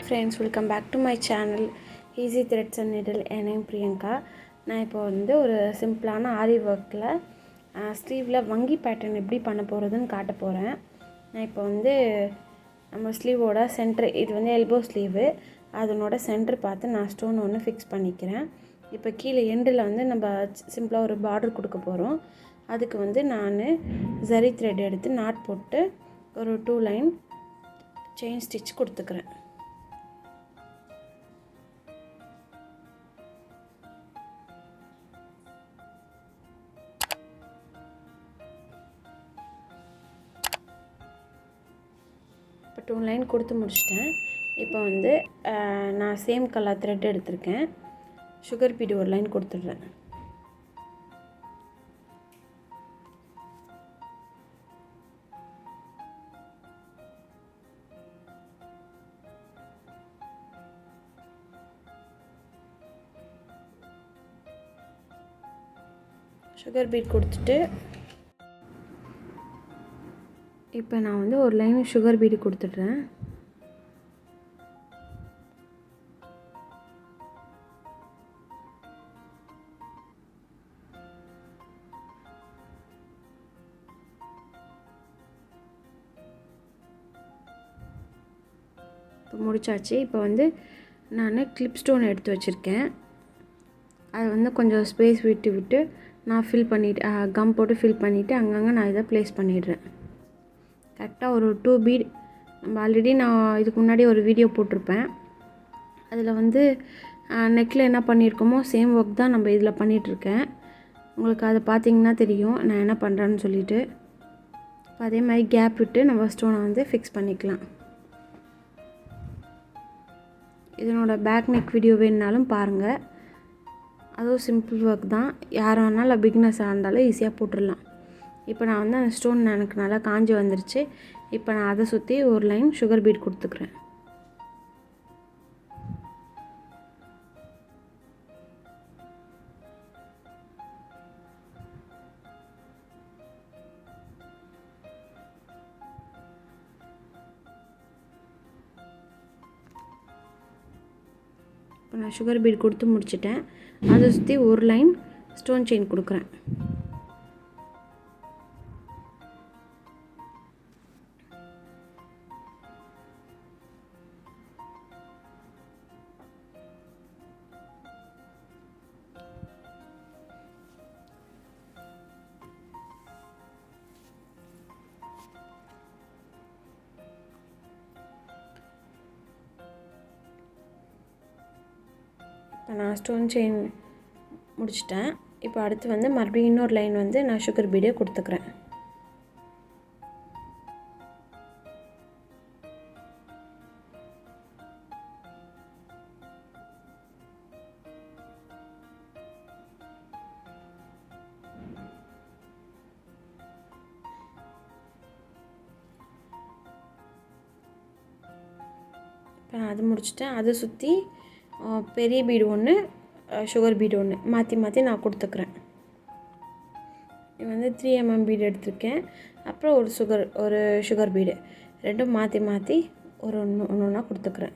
friends, welcome back to my channel Easy Threads and Needle. I am Priyanka. நான் இப்போ வந்து ஒரு சிம்பிளான ஆரி ஒர்க்கில் ஸ்லீவில் வங்கி பேட்டர்ன் எப்படி பண்ண போகிறதுன்னு காட்ட போகிறேன். நான் இப்போ வந்து நம்ம ஸ்லீவோட சென்டர், இது வந்து எல்போ ஸ்லீவு, அதனோட சென்டர் பார்த்து நான் ஸ்டோன் ஒன்று ஃபிக்ஸ் பண்ணிக்கிறேன். இப்போ கீழே எண்டில் வந்து நம்ம சிம்பிளாக ஒரு பார்டர் கொடுக்க போகிறோம். அதுக்கு வந்து நான் ஜரி த்ரெட் எடுத்து நாட் போட்டு ஒரு 2 லைன் செயின் ஸ்டிச் கொடுத்துக்கிறேன். இப்போ 2 லைன் கொடுத்து முடிச்சிட்டேன். இப்போ வந்து நான் சேம் கலர் த்ரெட் எடுத்திருக்கேன். சுகர் பீடு ஒரு லைன் கொடுத்துட்றேன். சுகர் பீட் கொடுத்துட்டு இப்போ நான் வந்து ஒரு லைன் சுகர் பீடு கொடுத்துட்றேன். இப்போ முடிச்சாச்சு. இப்போ வந்து நான் கிளிப் ஸ்டோன் எடுத்து வச்சுருக்கேன். அதை வந்து கொஞ்சம் ஸ்பேஸ் விட்டு நான் ஃபில் பண்ணிவிட்டு கம் போட்டு ஃபில் பண்ணிவிட்டு அங்கங்கே நான் இதை ப்ளேஸ் பண்ணிடுறேன். கரெக்டாக ஒரு 2 பீட். நம்ம ஆல்ரெடி நான் இதுக்கு முன்னாடி ஒரு வீடியோ போட்டிருப்பேன். அதில் வந்து நெக்கில் என்ன பண்ணியிருக்கோமோ சேம் ஒர்க் தான் நம்ம இதில் பண்ணிகிட்ருக்கேன். உங்களுக்கு அதை பார்த்திங்கன்னா தெரியும் நான் என்ன பண்ணுறேன்னு சொல்லிவிட்டு. இப்போ அதே மாதிரி கேப் விட்டு நம்ம ஸ்டோனை வந்து ஃபிக்ஸ் பண்ணிக்கலாம். இதனோட பேக் நெக் வீடியோ வேணுனாலும் பாருங்கள். அதுவும் சிம்பிள் ஒர்க் தான். யார் வேணாலும் பிகினர்ஸாக இருந்தாலும் ஈஸியாக போட்டுடலாம். இப்போ நான் வந்து அந்த ஸ்டோன் எனக்கு நல்லா காஞ்சி வந்துருச்சு. இப்போ நான் அதை சுற்றி ஒரு லைன் சுகர் பீட் கொடுத்துக்கிறேன். இப்போ நான் சுகர் பீட் கொடுத்து முடிச்சிட்டேன். அதை சுற்றி ஒரு லைன் ஸ்டோன் செயின் கொடுக்குறேன். இப்போ நான் ஸ்டோன் செயின் முடிச்சிட்டேன். இப்போ அடுத்து வந்து மறுபடியும் இன்னொரு லைன் வந்து நான் சுகர் பீடே கொடுத்துக்கிறேன். இப்போ நான் அது முடிச்சிட்டேன். அதை சுற்றி பெரிய பீடு ஒன்று, சுகர் பீடு ஒன்று மாற்றி நான் கொடுத்துக்கிறேன். இது வந்து 3 mm பீடு எடுத்திருக்கேன். அப்புறம் ஒரு சுகர் பீடு, ரெண்டும் மாற்றி ஒன்று ஒன்றா கொடுத்துக்கிறேன்.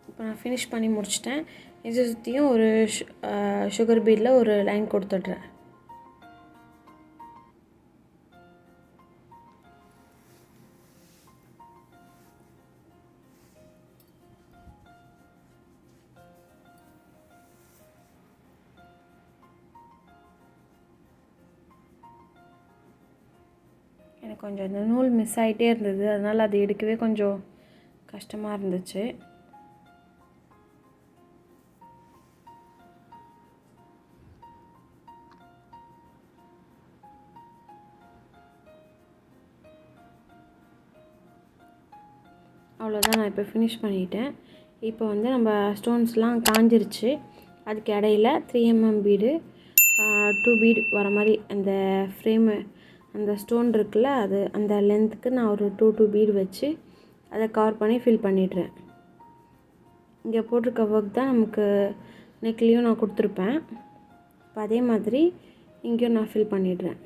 இப்போ நான் ஃபினிஷ் பண்ணி முடிச்சிட்டேன். இதை சுற்றியும் ஒரு சுகர் பீடில் ஒரு லைன் கொடுத்துட்றேன். எனக்கு கொஞ்சம் இந்த நூல் மிஸ் ஆகிட்டே இருந்தது. அதனால் அது எடுக்கவே கொஞ்சம் கஷ்டமாக இருந்துச்சு. அவ்வளோதான், நான் இப்போ ஃபினிஷ் பண்ணிட்டேன். இப்போ வந்து நம்ம ஸ்டோன்ஸ்லாம் காஞ்சிருச்சு. அதுக்கு இடையில 3 mm பீடு, 2 பீடு வர மாதிரி அந்த ஃப்ரேமு, அந்த ஸ்டோன் இருக்குல்ல, அது அந்த லென்த்துக்கு நான் ஒரு 2 பீடு வச்சு அதை கவர் பண்ணி ஃபில் பண்ணிடுறேன். இங்கே போட்டிருக்க ஒர்க் தான் நமக்கு நெக்லேயும் நான் கொடுத்துருப்பேன். இப்போ அதே மாதிரி இங்கேயும் நான் ஃபில் பண்ணிடுறேன்.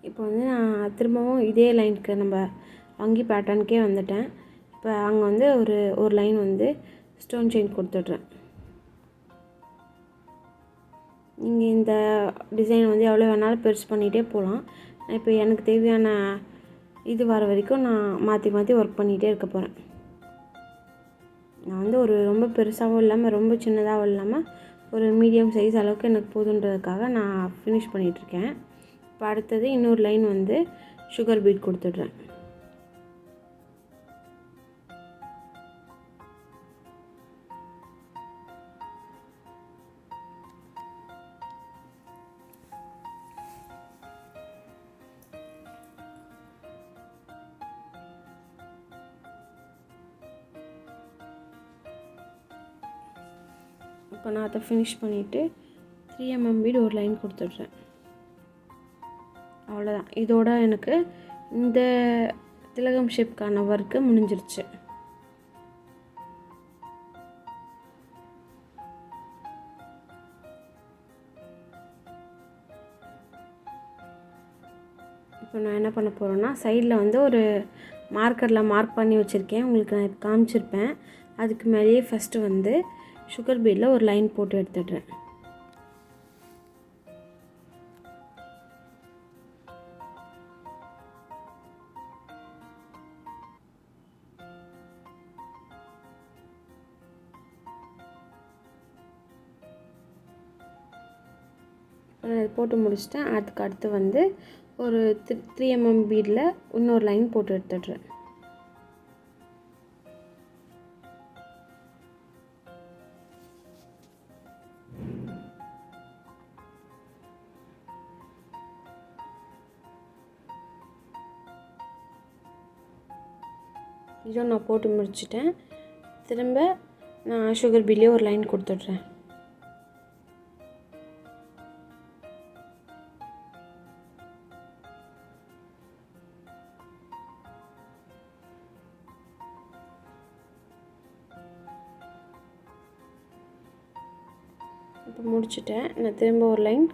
இப்போ வந்து நான் திரும்பவும் இதே லைனுக்கு நம்ம வங்கி பேட்டர்னுக்கே வந்துட்டேன். இப்போ அங்கே வந்து ஒரு லைன் வந்து ஸ்டோன் செயின் கொடுத்துட்றேன். நீங்கள் இந்த டிசைன் வந்து எவ்வளோ வேணாலும் பெருசு பண்ணிகிட்டே போகலாம். இப்போ எனக்கு தேவையான இது வர வரைக்கும் நான் மாற்றி மாற்றி ஒர்க் பண்ணிகிட்டே இருக்க போகிறேன். நான் வந்து ஒரு ரொம்ப பெருசாகவும் இல்லாமல் ரொம்ப சின்னதாகவும் இல்லாமல் ஒரு மீடியம் சைஸ் அளவுக்கு எனக்கு போதுன்றதுக்காக நான் ஃபினிஷ் பண்ணிகிட்ருக்கேன். இப்போ அடுத்தது இன்னொரு லைன் வந்து சுகர் பீட் கொடுத்துட்றேன். இப்போ நான் அதை ஃபினிஷ் பண்ணிவிட்டு 3 mm பீட் ஒரு லைன் கொடுத்துட்றேன். அவ்வளோதான். இதோட எனக்கு இந்த திலகம் ஷேப்க்கான ஒர்க்கு முடிஞ்சிருச்சு. இப்போ நான் என்ன பண்ண போகிறேன்னா, சைடில் வந்து ஒரு மார்க்கரில் மார்க் பண்ணி வச்சுருக்கேன். உங்களுக்கு நான் இப்போ காமிச்சிருப்பேன். அதுக்கு மேலேயே ஃபஸ்ட்டு வந்து சுகர் பீடில் ஒரு லைன் போட்டு எடுத்துடுறேன். போட்டு முடிச்சிட்டேன். அதுக்கு அடுத்து வந்து ஒரு 3 mm பீடில் இன்னொரு லைன் போட்டு எடுத்துடுறேன். இதோ நான் போட்டு முடிச்சிட்டேன். திரும்ப நான் சுகர் பீட்லேயே ஒரு லைன் கொடுத்துட்றேன். இப்போ முடிச்சிட்டேன். நான் திரும்ப ஒரு லைன்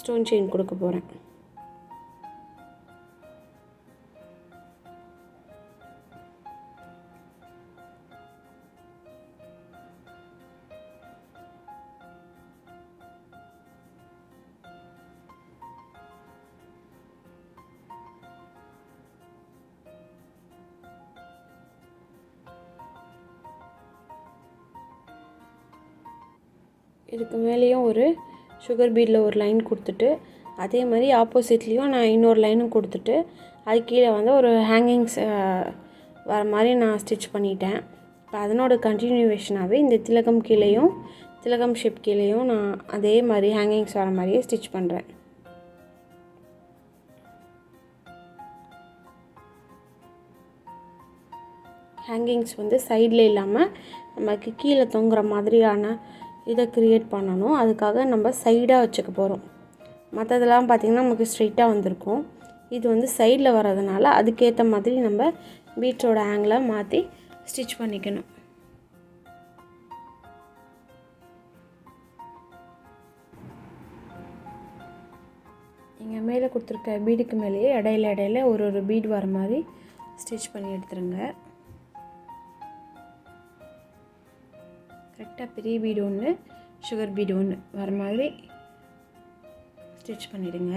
ஸ்டோன் செயின் கொடுக்க போகிறேன். இதுக்கு மேலேயும் ஒரு சுகர் பீடில் ஒரு லைன் கொடுத்துட்டு, அதே மாதிரி ஆப்போசிட்லேயும் நான் இன்னொரு லைனும் கொடுத்துட்டு, அது கீழே வந்து ஒரு ஹேங்கிங்ஸ் வர மாதிரி நான் ஸ்டிச் பண்ணிட்டேன். இப்போ அதனோட கண்டினியூவேஷனாகவே இந்த திலகம் கீழேயும் திலகம் ஷேப் கீழேயும் நான் அதே மாதிரி ஹேங்கிங்ஸ் வர மாதிரியே ஸ்டிச் பண்ணுறேன். ஹேங்கிங்ஸ் வந்து சைடில் இல்லாமல் நமக்கு கீழே தொங்குற மாதிரியான இதை க்ரியேட் பண்ணணும். அதுக்காக நம்ம சைடாக வச்சுக்க போகிறோம். மற்றதெல்லாம் பார்த்திங்கன்னா நமக்கு ஸ்ட்ரெயிட்டாக வந்திருக்கும். இது வந்து சைடில் வர்றதுனால அதுக்கேற்ற மாதிரி நம்ம பீட்ஸோட ஆங்கிளை மாற்றி ஸ்டிச் பண்ணிக்கணும். இங்கே மேலே கொடுத்துருக்க பீடுக்கு மேலேயே இடையில ஒரு பீடு வர மாதிரி ஸ்டிச் பண்ணி எடுத்துருங்க. கரெக்டாக பெரிய பீடு ஒன்று சுகர் பீடு ஒன்று வர மாதிரி ஸ்டிச் பண்ணிவிடுங்க.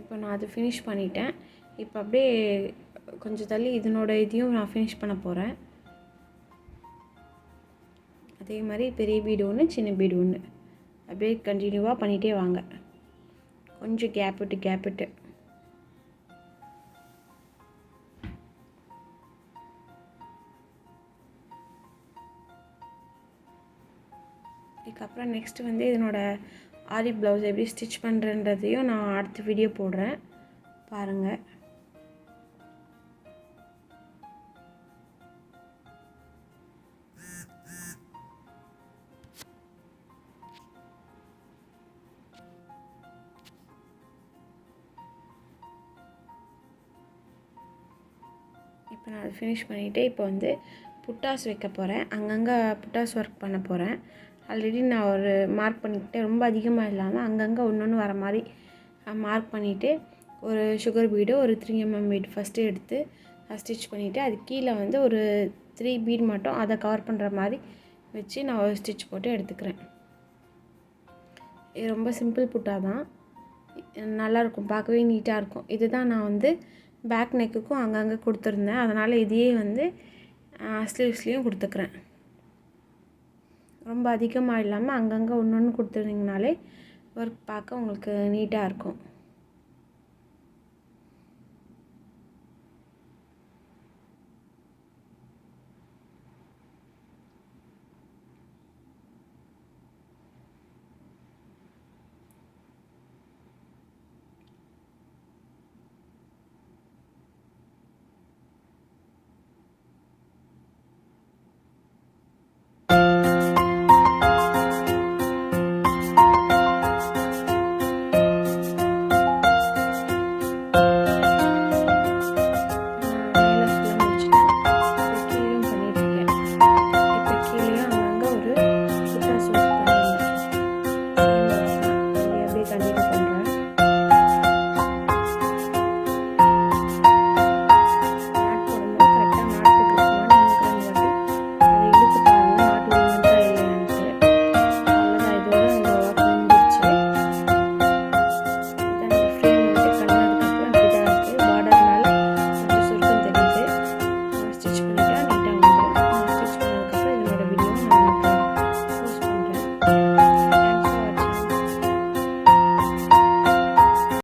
இப்போ நான் அது ஃபினிஷ் பண்ணிட்டேன். இப்போ அப்படியே கொஞ்சம் தள்ளி இதனோட இதையும் நான் ஃபினிஷ் பண்ண போகிறேன். அதே மாதிரி பெரிய பீடு ஒன்று சின்ன பீடு ஒன்று அப்படியே கண்டினியூவாக பண்ணிகிட்டே வாங்க. கொஞ்சம் கேப் விட்டு இதுக்கப்புறம் நெக்ஸ்ட்டு வந்து இதனோட ஆரி ப்ளவுஸ் எப்படி ஸ்டிச் பண்ணுறன்றதையும் நான் அடுத்த வீடியோ போடுறேன். பாருங்கள். இப்போ நான் அதை ஃபினிஷ் பண்ணிவிட்டு இப்போ வந்து புட்டாஸ் வைக்க போகிறேன். அங்கங்கே புட்டாஸ் ஒர்க் பண்ண போகிறேன். ஆல்ரெடி நான் ஒரு மார்க் பண்ணிக்கிட்டேன், ரொம்ப அதிகமாக இல்லாமல் அங்கங்கே ஒன்று வர மாதிரி மார்க் பண்ணிவிட்டு ஒரு சுகர் பீடு ஒரு 3mm பீட் ஃபஸ்ட்டு எடுத்து ஸ்டிச் பண்ணிவிட்டு அது கீழே வந்து ஒரு 3 பீட் மட்டும் அதை கவர் பண்ணுற மாதிரி வச்சு நான் ஒரு ஸ்டிச் போட்டு எடுத்துக்கிறேன். இது ரொம்ப சிம்பிள் புட்டா தான், நல்லாயிருக்கும், பார்க்கவே நீட்டாக இருக்கும். இதுதான் நான் வந்து பேக் நெக்குக்கும் அங்கங்கே கொடுத்துருந்தேன். அதனால் இதையே வந்து ஸ்லீவ்ஸ்லேயும் கொடுத்துக்கிறேன். ரொம்ப அதிகமாக இல்லாமல் அங்கங்கே ஒன்று கொடுத்துருந்தீங்கனாலே ஒர்க் பார்க்க உங்களுக்கு நீட்டாக இருக்கும்.